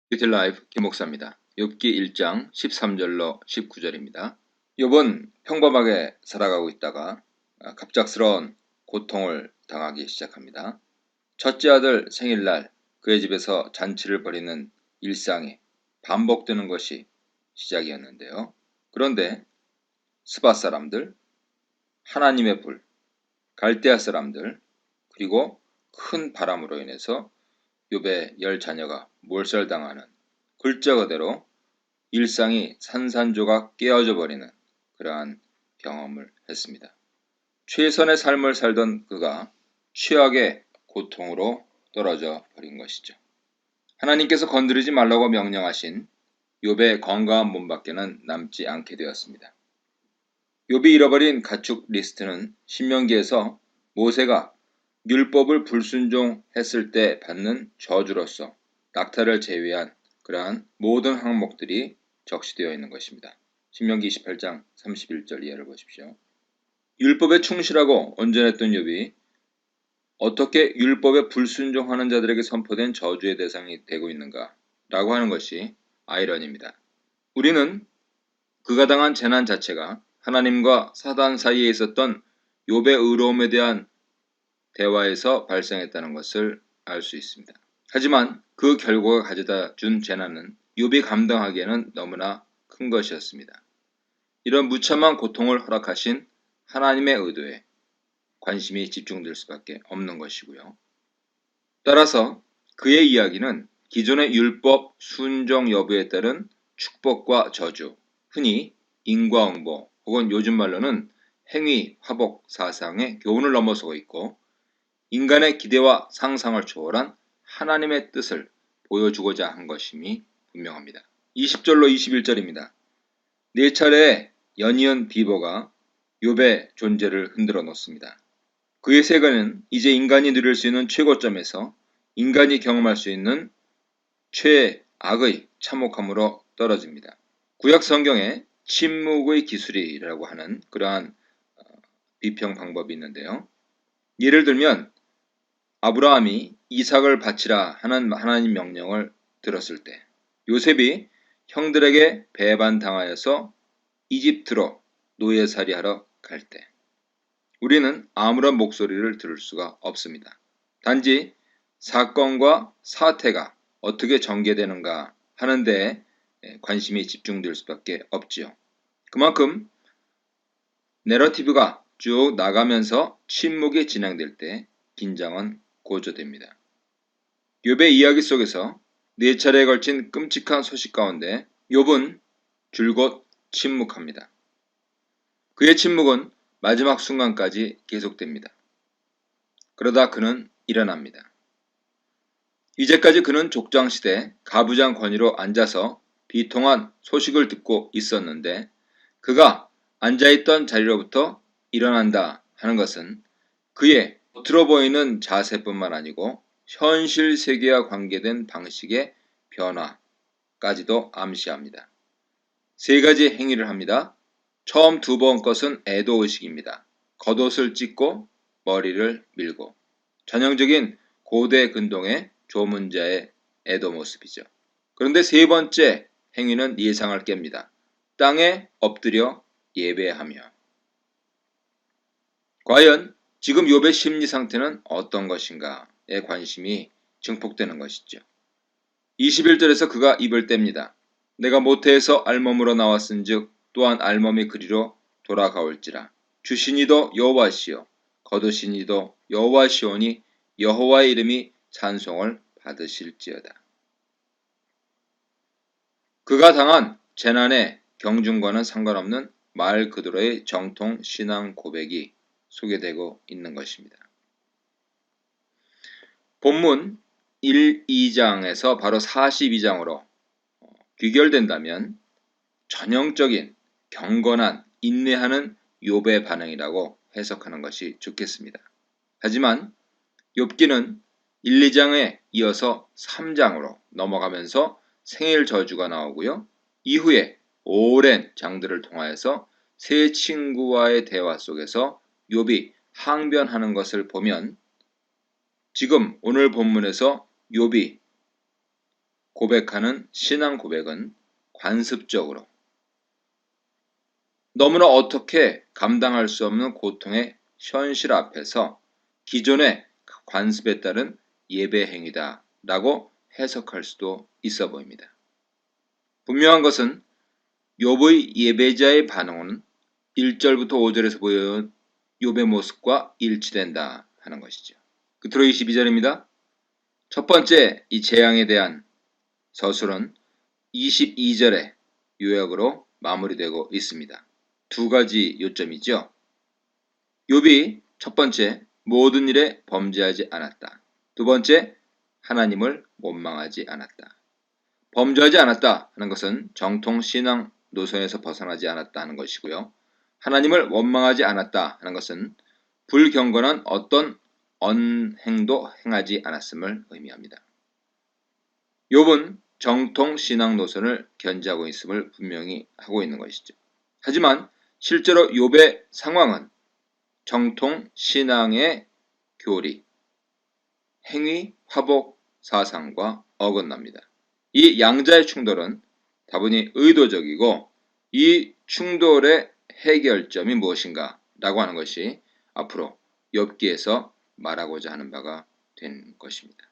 뷰티 라이프 김목사입니다. 욥기 1장 13절로 19절입니다. 욥은 평범하게 살아가고 있다가 갑작스러운 고통을 당하기 시작합니다. 첫째 아들 생일날 그의 집에서 잔치를 벌이는 일상이 반복되는 것이 시작이었는데요. 그런데 스바 사람들, 하나님의 불, 갈대아 사람들, 그리고 큰 바람으로 인해서 욥의 10자녀가 몰살당하는 글자 그대로 일상이 산산조각 깨어져 버리는 그러한 경험을 했습니다. 최선의 삶을 살던 그가 최악의 고통으로 떨어져 버린 것이죠. 하나님께서 건드리지 말라고 명령하신 욥의 건강한 몸밖에는 남지 않게 되었습니다. 욥이 잃어버린 가축 리스트는 신명기에서 모세가 율법을 불순종했을 때 받는 저주로서 낙타를 제외한 그러한 모든 항목들이 적시되어 있는 것입니다. 신명기 28장 31절 이하를 보십시오. 율법에 충실하고 온전했던 욥이 어떻게 율법에 불순종하는 자들에게 선포된 저주의 대상이 되고 있는가 라고 하는 것이 아이러니입니다. 우리는 그가 당한 재난 자체가 하나님과 사단 사이에 있었던 욥의 의로움에 대한 대화에서 발생했다는 것을 알 수 있습니다. 하지만 그 결과가 가져다 준 재난은 욥이 감당하기에는 너무나 큰 것이었습니다. 이런 무참한 고통을 허락하신 하나님의 의도에 관심이 집중될 수밖에 없는 것이고요. 따라서 그의 이야기는 기존의 율법 순종 여부에 따른 축복과 저주, 흔히 인과응보 혹은 요즘 말로는 행위 화복 사상의 교훈을 넘어서고 있고 인간의 기대와 상상을 초월한 하나님의 뜻을 보여주고자 한 것임이 분명합니다. 20절로 21절입니다. 네 차례의 연이은 비보가 욥의 존재를 흔들어 놓습니다. 그의 세계는 이제 인간이 누릴 수 있는 최고점에서 인간이 경험할 수 있는 최악의 참혹함으로 떨어집니다. 구약 성경에 침묵의 기술이라고 하는 그러한 비평 방법이 있는데요. 예를 들면 아브라함이 이삭을 바치라 하는 하나님 명령을 들었을 때, 요셉이 형들에게 배반당하여서 이집트로 노예살이하러 갈 때, 우리는 아무런 목소리를 들을 수가 없습니다. 단지 사건과 사태가 어떻게 전개되는가 하는 데에 관심이 집중될 수밖에 없지요. 그만큼 내러티브가 쭉 나가면서 침묵이 진행될 때 긴장은 고조됩니다. 욥의 이야기 속에서 네 차례에 걸친 끔찍한 소식 가운데 욥은 줄곧 침묵합니다. 그의 침묵은 마지막 순간까지 계속됩니다. 그러다 그는 일어납니다. 이제까지 그는 족장시대 가부장 권위로 앉아서 비통한 소식을 듣고 있었는데 그가 앉아있던 자리로부터 일어난다 하는 것은 그의 겉으로 보이는 자세뿐만 아니고 현실 세계와 관계된 방식의 변화까지도 암시합니다. 세 가지 행위를 합니다. 처음 두 번 것은 애도의식입니다. 겉옷을 찢고 머리를 밀고 전형적인 고대 근동의 조문자의 애도 모습이죠. 그런데 세 번째 행위는 예상을 깹니다. 땅에 엎드려 예배하며. 과연 지금 욥의 심리 상태는 어떤 것인가에 관심이 증폭되는 것이죠. 21절에서 그가 입을 뗍니다. 내가 모태에서 알몸으로 나왔은즉 또한 알몸이 그리로 돌아가올지라. 주시니도 여호와시요 거두시니도 여호와시오니 여호와의 이름이 찬송을 받으실지어다. 그가 당한 재난의 경중과는 상관없는 말 그대로의 정통 신앙 고백이 소개되고 있는 것입니다. 본문 1, 2장에서 바로 42장으로 귀결된다면 전형적인 경건한 인내하는 욥의 반응이라고 해석하는 것이 좋겠습니다. 하지만 욥기는 1, 2장에 이어서 3장으로 넘어가면서 생일 저주가 나오고요. 이후에 오랜 장들을 통하여서 세 친구와의 대화 속에서 욥이 항변하는 것을 보면 지금 오늘 본문에서 욥이 고백하는 신앙 고백은 관습적으로 너무나 어떻게 감당할 수 없는 고통의 현실 앞에서 기존의 관습에 따른 예배 행위다 라고 해석할 수도 있어 보입니다. 분명한 것은 욥의 예배자의 반응은 1절부터 5절에서 보여온 욥의 모습과 일치된다 하는 것이죠. 끝으로 22절입니다. 첫 번째 이 재앙에 대한 서술은 22절의 요약으로 마무리되고 있습니다. 두 가지 요점이죠. 욥이 첫 번째 모든 일에 범죄하지 않았다. 두 번째 하나님을 원망하지 않았다. 범죄하지 않았다 하는 것은 정통 신앙 노선에서 벗어나지 않았다 하는 것이고요. 하나님을 원망하지 않았다 하는 것은 불경건한 어떤 언행도 행하지 않았음을 의미합니다. 욥은 정통 신앙 노선을 견지하고 있음을 분명히 하고 있는 것이죠. 하지만 실제로 욥의 상황은 정통 신앙의 교리, 행위, 화복, 사상과 어긋납니다. 이 양자의 충돌은 다분히 의도적이고 이 충돌의 해결점이 무엇인가 라고 하는 것이 앞으로 욥기에서 말하고자 하는 바가 된 것입니다.